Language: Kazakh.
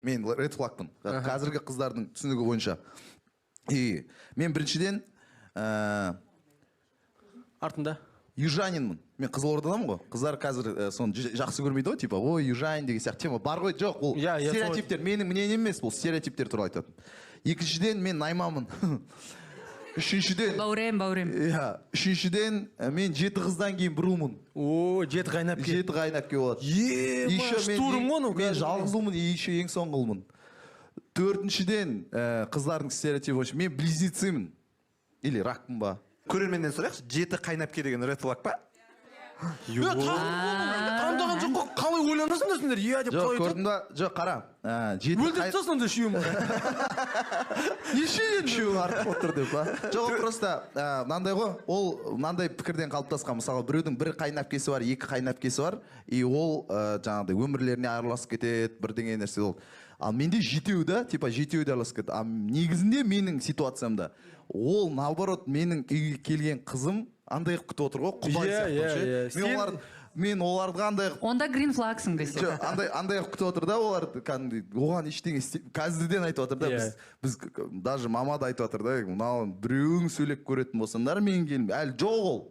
мен ред флагпын. Қазіргі қыздардың түсінігі бойынша. Мен біріншіден артында южанинмын. Мен Қызылордадамын ғой. Қыздар қазір соны жақсы көрмейді ғой, типа, ой, южанин деген сияқты тема бар ғой. Жоқ, ол стереотиптер. Менің мнением емес, бұл стереотиптер туралы айтатын. Екіншіден, мен наймамын. Үшіншіден... Баурем. Үшіншіден, мен 7 қыздан кейін бұрумын. О, 7 қайнап ке. 7 қайнап ке болады. Штурм ғону. Мен жалғызылмын, еще ең соңғылмын. Төртіншіден, қыздардың стереотипі бойынша, мен близнецімін. Или ракпын ба. Көрерменден сұрайықшы, 7 қайнап ке деген ред флаг па? Таңдаған жоқ, қалай ойланасыңдар сендер? Деп жоқ, көрдім да, жоқ, қара. Өлдіріп тастасың да үшеуін. Үшеуің артық отыр деп па? Жоқ, просто мынандай ғой, ол мынандай пікірден қалыптасқан. Мысалы, біреудің бір қайнапкесі бар, 2 қайнапкесі бар, и ол жаңағыдай өмірлеріне араласып кетеді, бірдеңе нәрсе ол. Ал менде жетеу да, типа жетеу де араласып кетеді. Негізінде менің ситуациямда ол наоборот менің үйге келген қызым андай күтіп отыр ғой, құдай сияқты. Мен оларды андай... Онда green flagсың десе. Жоқ, андай күтіп отыр да, олар оған ештеңе қазірден айтып отыр да, біз даже мама да айтып отыр да, мынау біреуің сөйлеп көретін болсаңдар мен келім, әлі жоқ ол.